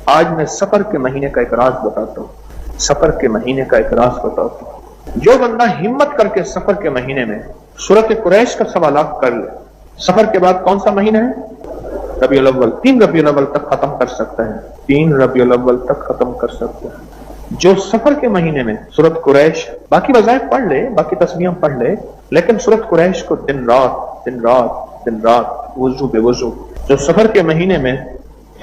آج میں سفر کے مہینے کا ایک راز بتاتا ہوں، سفر کے مہینے کا ایک راز بتاتا ہوں۔ جو بندہ ہمت کر کے سفر کے مہینے میں سورۃ قریش کا سوالات کر لے، سفر کے بعد کون سا مہینہ ہے؟ ربیع الاول، 3 ربیع الاول تک ختم کر سکتا ہے، 3 ربیع الاول تک ختم کر سکتا ہے۔ جو سفر کے مہینے میں سورۃ قریش باقی وظائف پڑھ لے، باقی تسبیحاں پڑھ لے، لیکن سورۃ قریش کو دن رات وضو بے وضو جو سفر کے مہینے میں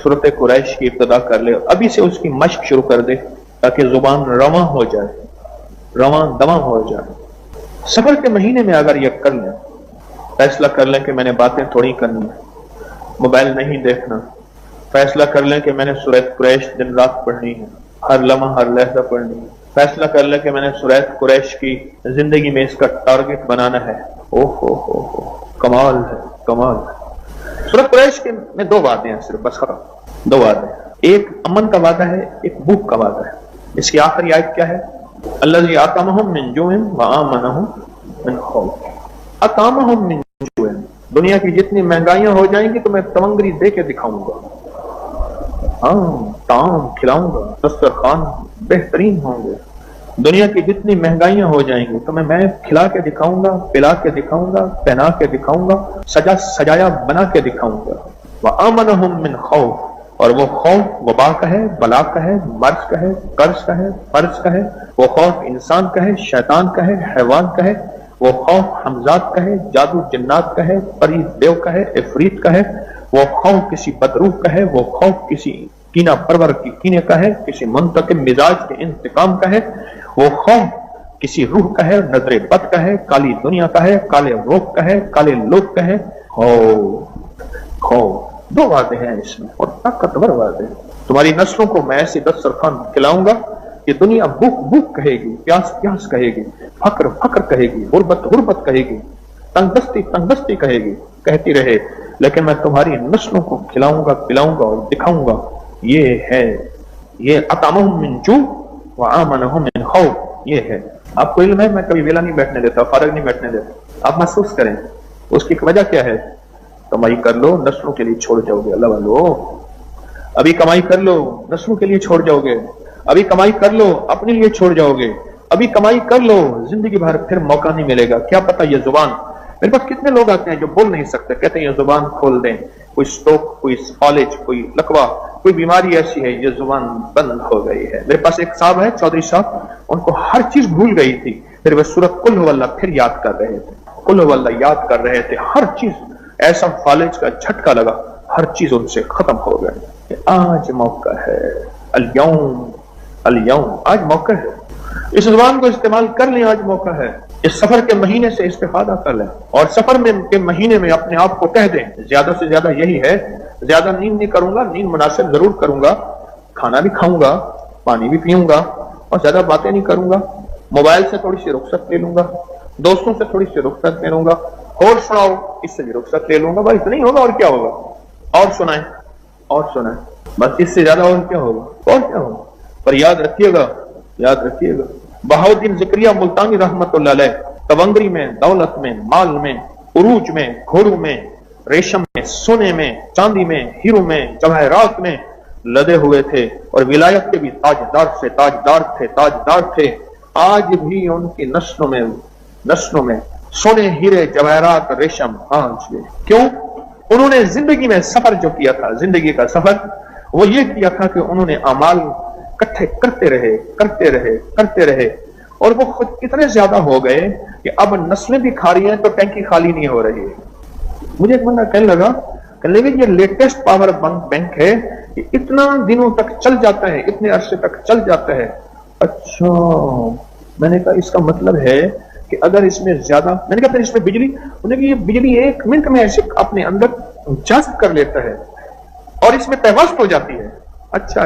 سورۃ قریش کی ابتدا کر لے، ابھی سے اس کی مشق شروع کر دے تاکہ زبان رواں ہو جائے، رواں دواں ہو جائے۔ سفر کے مہینے میں اگر یہ کر لیں، فیصلہ کر لیں کہ میں نے باتیں تھوڑی کرنی ہے، موبائل نہیں دیکھنا، فیصلہ کر لیں کہ میں نے سورۃ قریش دن رات پڑھنی ہے، ہر لمحہ ہر لحظہ پڑھنی ہے، فیصلہ کر لیں کہ میں نے سورۃ قریش کی زندگی میں اس کا ٹارگٹ بنانا ہے۔ ہو کمال ہے، کمال ہے۔ سورۃ قریش کے میں 2 وعدے ہیں، صرف بس ختم، 2 وعدے ہیں، ایک امن کا وعدہ ہے، ایک بھوک کا وعدہ ہے۔ اس کی آخری آیت کیا ہے؟ الذی اطعمہم من جوع وآمنہم من خوف۔ اطعمہم من جوع، دنیا کی جتنی مہنگائیاں ہو جائیں گی تو میں تمنگری دے کے دکھاؤں گا، ہاں طعام کھلاؤں گا، دسترخوان بہترین ہوں گے۔ دنیا کی جتنی مہنگائیاں ہو جائیں گی تو میں کھلا کے دکھاؤں گا، پلا کے دکھاؤں گا، پہنا کے دکھاؤں گا، سجایا بنا کے دکھاؤں گا۔ وَآمَنَهُم مِّن خوف، اور وہ خوف وبا کا ہے، بلا کا ہے، مرض کا ہے، قرض کا ہے، فرض کا ہے، وہ خوف انسان کا ہے، شیطان کا ہے، حیوان کا ہے، وہ خوف حمزات کا ہے، جادو جنات کا ہے، پری دیو کا ہے، عفریت کا ہے، وہ خوف کسی بدروح کا ہے، وہ خوف کسی کینہ پرور کی کینے کا ہے، کسی منتقم مزاج کے انتقام کا ہے، وہ خوف کسی روح کا ہے، نظر بد کا ہے، کالی دنیا کا ہے، کالے روح کا ہے، کالے لوگ کا ہے۔ خوف 2 وعدے ہیں اس میں، اور طاقتور وعدے۔ تمہاری نسلوں کو میں ایسی دسترخوان کھلاؤں گا کہ دنیا بھوک بھوک کہے گی، پیاس پیاس کہے گی، فقر فقر کہے گی، غربت غربت کہے گی، تنگ دستی تنگ دستی کہے گی، کہتی رہے، لیکن میں تمہاری نسلوں کو کھلاؤں گا، پلاؤں گا اور دکھاؤں گا۔ یہ ہے، یہ اطعمہم من جوع وآمنہم من خوف، یہ ہے۔ آپ کو علم ہے میں کبھی ویلا نہیں بیٹھنے دیتا، فارغ نہیں بیٹھنے دیتا۔ آپ محسوس کریں اس کی وجہ کیا ہے؟ کمائی کر لو، نسلوں کے لیے چھوڑ جاؤ گے۔ اللہ والو، ابھی کمائی کر لو، نسلوں کے لیے چھوڑ جاؤ گے، ابھی کمائی کر لو، اپنے لیے چھوڑ جاؤ گے، ابھی کمائی کر لو، زندگی بھر پھر موقع نہیں ملے گا۔ کیا پتہ یہ زبان، میرے پاس کتنے لوگ آتے ہیں جو بول نہیں سکتے، کہتے ہیں یہ زبان کھول دیں، کوئی سٹروک، کوئی فالج، کوئی لقوہ، کوئی بیماری ایسی ہے، یہ زبان بند ہو گئی ہے۔ میرے پاس ایک صاحب ہے، چودھری صاحب، ان کو ہر چیز بھول گئی تھی، پھر وہ سورۃ قل هو اللہ پھر یاد کر رہے تھے، قل هو اللہ یاد کر رہے تھے، ہر چیز ایسا فالج کا جھٹکا لگا، ہر چیز ان سے ختم ہو گئی۔ آج موقع ہے، اليوم آج موقع ہے، اس زبان کو استعمال کر لیں، آج موقع ہے۔ اس سفر کے مہینے سے استفادہ کر لیں، اور سفر کے مہینے میں اپنے آپ کو کہہ دیں، زیادہ سے زیادہ یہی ہے، زیادہ نیند نہیں کروں گا، نیند مناسب ضرور کروں گا، کھانا بھی کھاؤں گا، پانی بھی پیوں گا، اور زیادہ باتیں نہیں کروں گا، موبائل سے تھوڑی سی رخصت لے لوں گا، دوستوں سے تھوڑی سی رخصت لے لوں گا، اور سناؤ اس سے بھی رخصت لے لوں گا، بس نہیں ہوگا اور کیا ہوگا، اور سنائیں اور سنائیں، بس اس سے زیادہ اور کیا ہوگا، اور کیا ہوگا۔ پر یاد رکھیے گا، یاد رکھیے گا، بہاؤالدین ذکریہ ملتانی رحمت اللہ علیہ تونگری میں، دولت میں، مال میں، عروج میں، گھوڑوں میں، ریشم میں، سونے میں، چاندی میں، ہیرو میں، جواہرات میں لدے ہوئے تھے، اور ولایت کے بھی تاجدار تھے۔ آج بھی ان کی نسلوں میں سونے، ہیرے، جواہرات، ریشم آج بھی۔ کیوں؟ انہوں نے زندگی میں سفر جو کیا تھا، زندگی کا سفر وہ یہ کیا تھا کہ انہوں نے اعمال اکٹھے کرتے رہے، اور وہ خود اتنے زیادہ ہو گئے کہ اب نسلیں بھی کھا رہی ہیں تو ٹینکی خالی نہیں ہو رہی ہے۔ مجھے ایک بندہ کہنے لگا کہ لیکن یہ لیٹسٹ پاور بینک ہے، یہ اتنا دنوں تک چل جاتا ہے، اتنے عرصے تک چل جاتا ہے۔ اچھا، میں نے کہا اس کا مطلب ہے کہ اگر اس میں زیادہ، میں نے کہا پھر اس میں بجلی، انہوں نے کہا یہ بجلی 1 منٹ میں ایسے اپنے اندر جذب کر لیتا ہے اور اس میں پیوست ہو جاتی ہے۔ اچھا،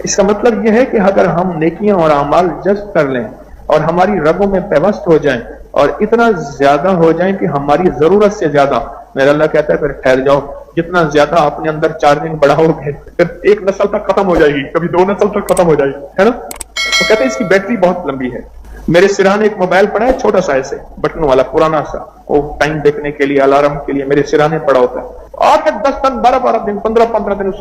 اس کا مطلب یہ ہے کہ اگر ہم نیکیاں اور اعمال جذب کر لیں اور ہماری رگوں میں پیوست ہو جائیں اور اتنا زیادہ ہو جائیں کہ ہماری ضرورت سے زیادہ، میرا اللہ کہتا ہے پھر ٹھہر جاؤ، جتنا زیادہ اپنے اندر چارجنگ بڑھاؤ گے پھر 1 نسل تک ختم ہو جائے گی، کبھی 2 نسل تک ختم ہو جائے گی، ہے نا۔ وہ کہتے ہیں اس کی بیٹری بہت لمبی ہے۔ میرے سرہانے ایک موبائل پڑا ہے، چھوٹا سا ایسے بٹن والا، پرانا سا، وہ ٹائم دیکھنے کے لیے، الارم کے لیے میرے سرہانے پڑا ہوتا ہے، 8 10 दिन 12 दिन 15 दिन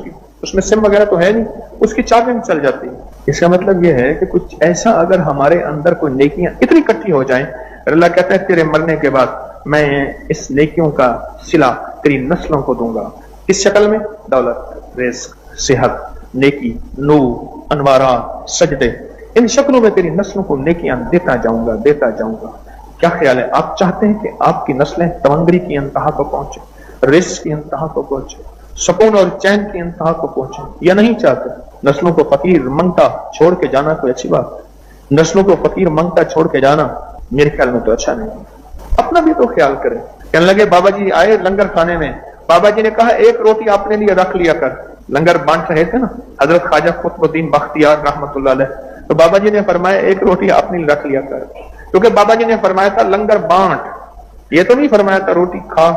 उसमें सिम वगैरह तो है नहीं, उसकी चार्जिंग चल जाती है। इसका मतलब यह है कि कुछ ऐसा अगर हमारे अंदर कोई नेकियां इतनी इकट्ठी हो जाएं, अल्लाह कहता है तेरे मरने के बाद मैं इस नेकियों का सिला तेरी नस्लों को दूंगा। किस शक्ल में? दौलत, रिस्क, सेहत, नेकी, नूर, अनवारा, सजदे, इन शक्लों में तेरी नस्लों को नेकियां देता जाऊंगा। क्या ख्याल है? आप चाहते हैं कि आपकी नस्लें तवंगरी की इंतहा को पहुंचे, रिस्क की इंतहा को पहुंचे, सुकून और चैन की इंतहा को पहुंचे, या नहीं चाहते? नस्लों को फकीर मंगता छोड़ के जाना कोई अच्छी बात? नस्लों को फकीर मंगता छोड़ के जाना मेरे ख्याल में तो अच्छा नहीं। अपना भी तो ख्याल करें। कहने लगे बाबा जी आए लंगर खाने में, बाबा जी ने कहा एक रोटी आपने लिए रख लिया कर। लंगर बांट रहे थे ना हजरत ख्वाजा कुतुबुद्दीन बख्तियार रहमतुल्लाह अलैह, तो बाबा जी ने फरमाया एक रोटी आपने रख लिया कर, क्योंकि बाबा जी ने फरमाया था लंगर बांट, ये तो नहीं फरमाया था रोटी खा।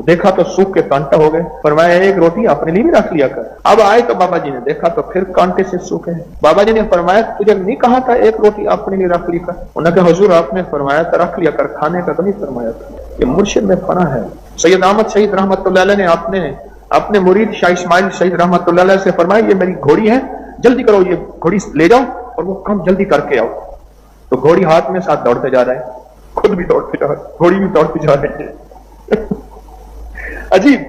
देखा तो सूख के कांटा हो गए, फरमाया एक रोटी अपने लिए भी रख लिया कर। अब आए तो बाबा जी ने देखा तो फिर कांटे से सूखे। बाबा जी ने फरमाया तुझे नहीं कहा था एक रोटी अपने लिए रख ली कर? उन्होंने कहा हुजूर आपने फरमाया था रख लिया कर, खाने का तो नहीं फरमाया था। ये मुर्शिद में फना है। सैयद अहमद शहीद रहमतुल्लाह अलैह ने अपने मुरीद शाह इस्माइल शहीद रहमतुल्लाह अलैह से फरमाया ये मेरी घोड़ी है, जल्दी करो ये घोड़ी ले जाओ और वो काम जल्दी करके आओ। तो घोड़ी हाथ में साथ दौड़ते जा रहे हैं, खुद भी दौड़ते जा रहे हैं, घोड़ी भी दौड़ती जा रही है। अजीब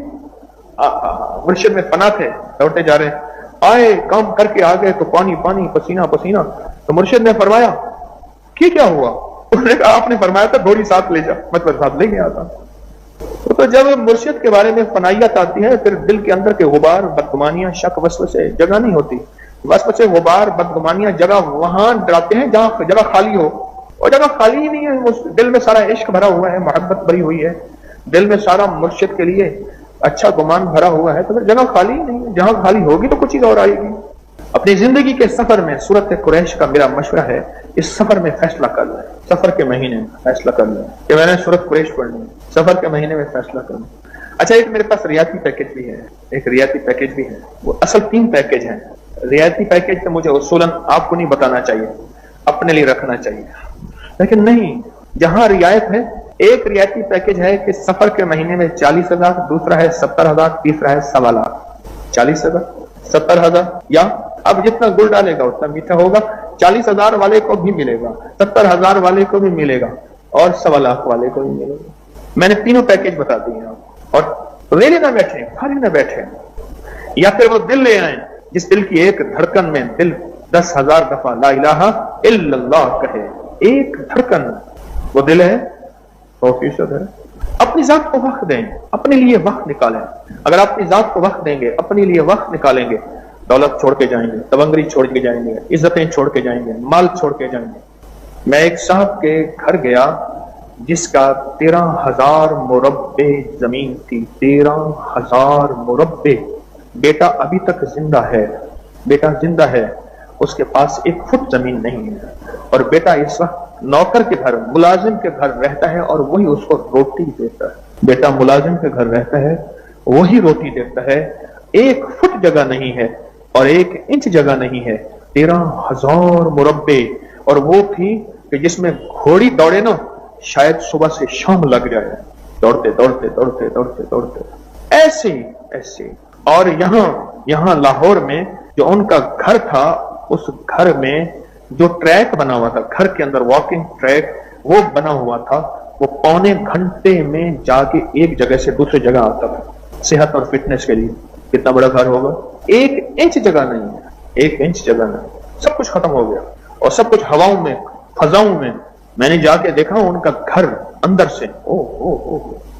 मुर्शिद में फना थे, दौड़ते जा रहे हैं। आए काम करके आ गए तो पानी पसीना पसीना। तो मुर्शिद ने फरमाया कि क्या हुआ? उसने कहा आपने फरमाया था घोड़ी साथ ले जा, मतलब साथ ले गया था। तो जब मुर्शिद के बारे में फनाइयत आती है फिर दिल के अंदर के गुबार, बदगुमानियां, शक, वसवसे जगह नहीं होती। वसवसे, गुबार, बदगुमानियां जगह वहां डराते हैं जहां जगह खाली हो, और जगह खाली ही नहीं है। उस दिल में सारा इश्क भरा हुआ है, मोहब्बत भरी हुई है, दिल में सारा मुर्शिद के लिए अच्छा गुमान भरा हुआ है, तो फिर जगह खाली ही नहीं है। जहां खाली होगी तो कुछ चीज और आएगी। अपनी जिंदगी के सफर में सूरत कुरैश का मेरा मशवरा है, इस सफर में फैसला कर लें, सफर के महीने में फैसला कर लें कि मैंने सूरत कुरैश पढ़नी है, सफर के महीने में फैसला कर लें। अच्छा, एक मेरे पास रियायती पैकेज भी है, एक रियायती पैकेज भी है। वो असल 3 पैकेज हैं। रियायती पैकेज तो मुझे उसूलन आपको नहीं बताना चाहिए, अपने लिए रखना चाहिए, लेकिन नहीं, जहां रियायत है, एक रियायती पैकेज है कि सफर के महीने में 40,000, दूसरा है 70,000, तीसरा है 1.25 लाख। 40,000, 70,000, या अब जितना गुड़ डालेगा उतना मीठा होगा। 40,000 वाले को भी मिलेगा, 70,000 वाले को भी मिलेगा, और 1.25 लाख वाले को भी मिलेगा। मैंने तीनों पैकेज बता दिए आपको। और लेने ना बैठे, खाली ना बैठे, या फिर वो दिल ले आए जिस दिल की एक धड़कन में दिल 10,000 दफा ला इलाहा इल्लल्लाह कहे। एक धड़कन वो दिल है, 100% है। अपनी जात को वक्त दें, अपने लिए वक्त निकालें। अगर अपनी जात को वक्त देंगे, अपने लिए वक्त निकालेंगे, दौलत छोड़ के जाएंगे, तवंगरी छोड़ के जाएंगे, इज्जतें छोड़ के जाएंगे, माल छोड़ के जाएंगे। मैं एक साहब के घर गया जिसका 13,000 मुरब्बे जमीन थी, 13,000 मुरब्बे। बेटा अभी तक जिंदा है, बेटा जिंदा है, उसके पास 1 फुट जमीन नहीं है, और बेटा इस वक्त नौकर के घर, मुलाजिम के घर रहता है और वही उसको रोटी देता है। बेटा मुलाजिम के घर रहता है, वही रोटी देता है। 1 फुट जगह नहीं है और 1 इंच जगह नहीं है, 13,000 मुरब्बे। और वो थी कि जिसमें घोड़ी दौड़े ना, शायद सुबह से शाम लग जाए, दौड़ते दौड़ते दौड़ते दौड़ते दौड़ते ऐसे। और यहाँ लाहौर में जो उनका घर था, उस घर में जो ट्रैक बना हुआ था, घर के अंदर वॉकिंग ट्रैक वो बना हुआ था, वो पौने घंटे में जाके एक जगह से दूसरी जगह आता था सेहत और फिटनेस के लिए। कितना बड़ा घर होगा? 1 इंच जगह नहीं है, 1 इंच जगह नहीं। सब कुछ खत्म हो गया और सब कुछ हवाओं में, फजाओं में। मैंने जाके देखा उनका घर अंदर से,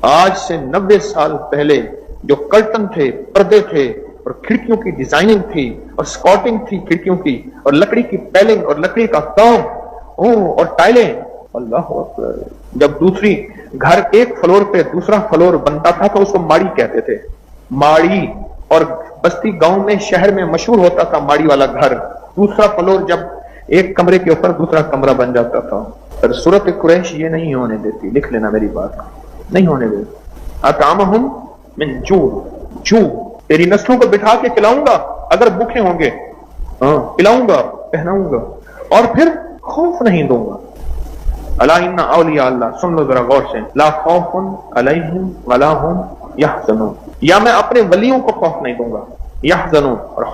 आज से 90 साल पहले जो कर्टन थे, पर्दे थे, और खिड़कियों की डिजाइनिंग थी, और स्कॉटिंग थी खिड़कियों की, और लकड़ी की पैलिंग और लकड़ी का काम, और टाइलें, अल्लाह अकबर। जब दूसरी घर एक फ्लोर पे दूसरा फ्लोर बनता था तो उसको माड़ी कहते थे, माड़ी। और बस्ती गांव में, शहर में मशहूर होता था माड़ी वाला घर। दूसरा फ्लोर जब एक कमरे के ऊपर दूसरा कमरा बन जाता था। पर सूरत कुरैश ये नहीं होने देती, लिख लेना मेरी बात, नहीं होने देती। अतामहुम मिन जू, तेरी नस्लों को बिठा के खिलाऊंगा अगर भूखे होंगे, खिलाऊंगा, पहनाऊंगा, और फिर खौफ नहीं दूंगा। अला इन्ना औलिया अल्लाह, सुन लो जरा गौर से, ला खौफुन अलैहिम वला हुम यहज़नून, या मैं अपने वलियों को खौफ नहीं दूंगा, यहज़नून। और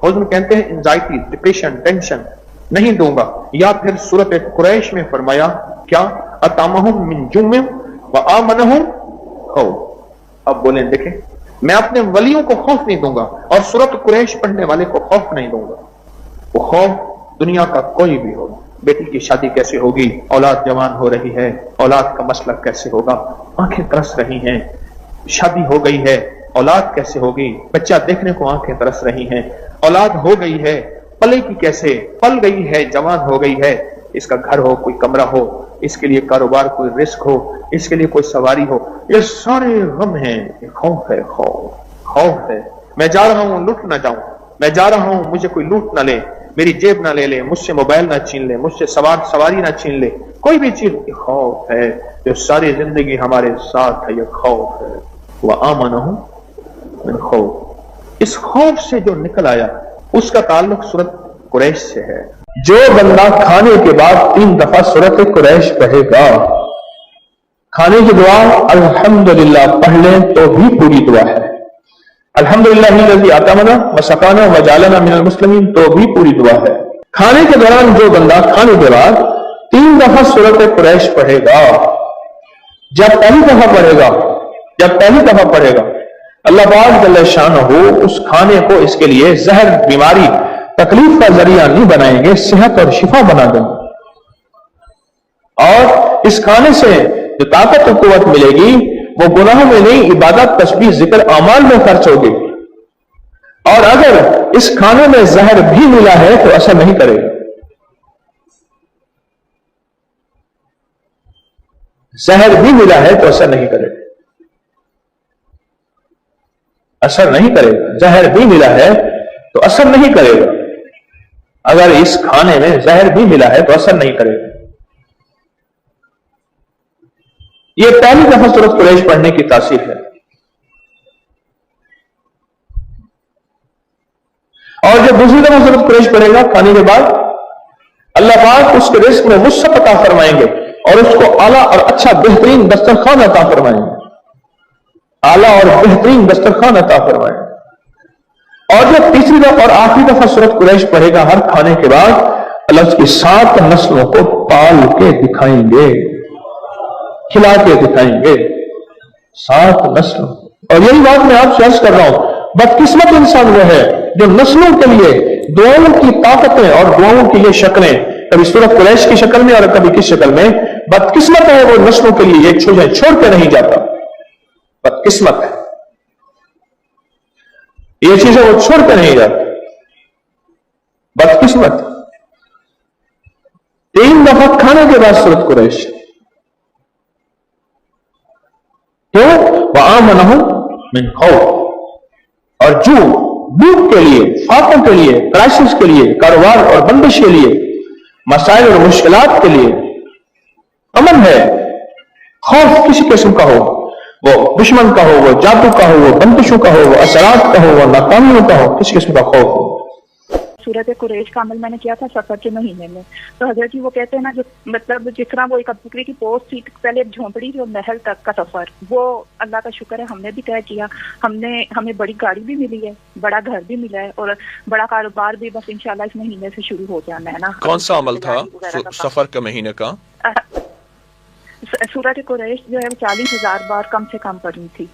हुज़्न कहते हैं एंजाइटी, डिप्रेशन, टेंशन, नहीं दूंगा। या फिर सूरत कुरैश में फरमाया क्या, अतामहुम मिन जुम्मिन व आमनहुम खौफ। अब बोलें देखें, मैं अपने वलियों को खौफ नहीं दूंगा और सूरत कुरैश पढ़ने वाले को खौफ नहीं दूंगा। वो खौफ दुनिया का कोई भी हो, बेटी की शादी कैसे होगी, औलाद जवान हो रही है, औलाद का मसला कैसे होगा, आंखें तरस रही हैं, शादी हो गई है, औलाद कैसे होगी, बच्चा देखने को आंखें तरस रही हैं, औलाद हो गई है, पलेगी कैसे, पल गई है, जवान हो गई है, इसका घर हो, कोई कमरा हो, इसके लिए कारोबार, कोई रिस्क हो, इसके लिए कोई सवारी हो, ये सारे गम हैं। ये खौफ है, खौफ है। मैं जा रहा हूं, लूट ना जाऊं, मैं जा रहा हूं, मुझे कोई लूट ना ले, मेरी जेब ना ले ले, मुझसे मोबाइल ना छीन ले, मुझसे सवारी ना छीन ले, कोई भी चीज। खौफ है जो सारी जिंदगी हमारे साथ है, ये खौफ है। वह आमनहुम मिन खौफ, इस खौफ से जो निकल आया उसका ताल्लुक सूरत कुरैश से है। जो बंदा खाने के बाद 3 दफा सूरत कुरैश पढ़ेगा, खाने की दुआ अल्हम्दुलिल्लाह पढ़ लें तो भी पूरी दुआ है। अल्हम्दुलिल्लाहिल्लज़ी अतमना व सकाना व जालना मिनल मुस्लिमीन तो भी पूरी दुआ है। खाने के दौरान जो बंदा खाने के बाद 3 दफा सूरत कुरैश पढ़ेगा, जब पहली दफा पढ़ेगा अल्लाह पाक जल्ल शानहू उस खाने को इसके लिए जहर, बीमारी, तकलीफ का जरिया नहीं बनाएंगे, सेहत और शिफा बना देंगे। और इस खाने से जो ताकत और कुव्वत मिलेगी वो गुनाहों में नहीं, इबादत, तस्बीह, जिक्र, अमाल में खर्च होगी। और अगर इस खाने में जहर भी मिला है तो असर नहीं करेगा। जहर भी मिला है तो असर नहीं करेगा, असर नहीं करेगा। जहर भी मिला है तो असर नहीं करेगा। अगर इस खाने में जहर भी मिला है तो असर नहीं करेगा। यह पहली दफा सूरत कुरैश पढ़ने की तासीर है। और जब दूसरी दफा सूरत कुरैश पढ़ेगा खाने के बाद, अल्लाह पाक उसके रिस्क में वुसअत अता फरमाएंगे और उसको आला और अच्छा बेहतरीन दस्तरखान अता फरमाएंगे, आला और बेहतरीन दस्तरखान अता फरमाएंगे। और जब तीसरी दफा और आखिरी दफा सूरत कुरैश पढ़ेगा हर खाने के बाद, अल्लाह उसकी 7 नस्लों को पाल के दिखाएंगे, खिला के दिखाएंगे, 7 नस्लों। और यही बात मैं आपसे अर्ज कर रहा हूं, बदकिस्मत इंसान वो है जो नस्लों के लिए दुआओं की ताकतें और दुआओं की ये शक्लें, कभी सूरत कुरैश की शक्ल में और कभी किस शक्ल में, बदकिस्मत है वो नस्लों के लिए ये छोड़ के नहीं जाता। बदकिस्मत है ये चीजें, वो छोड़ के नहीं जाती। बदकिस्मत। 3 दफा खाने के बाद सूरत कुरैश, क्यों? वआमनहुम मिन खौफ। और जो भूख के लिए, फाकों के लिए, क्राइसिस के लिए, कारोबार और बंदिश के लिए, मसाइल और मुश्किलात के लिए अमन है। खौफ किसी किस्म का हो, वो दुश्मन का हो, वो जादू का हो, वो बंदिशों का हो, वो असरात का हो, वो नाकामियों का हो, किस किस्म का खौफ हो। सूरत कुरैश का अमल मैंने किया था सफर के महीने में। तो हजरत जी वो कहते हैं ना, जो मतलब जिस तरह वो एक बकरी की पोस्ट थी, पहले एक झोंपड़ी थी और महल तक का सफर, वो अल्लाह का शुक्र है हमने भी तय किया। हमें बड़ी गाड़ी भी मिली है, बड़ा घर भी मिला है और बड़ा कारोबार भी बस इंशाल्लाह इस महीने से शुरू हो जाना है ना। कौन सा अमल था सफर के महीने का? सूरत कुरैश जो है 40,000 बार कम से कम पढ़ी थी।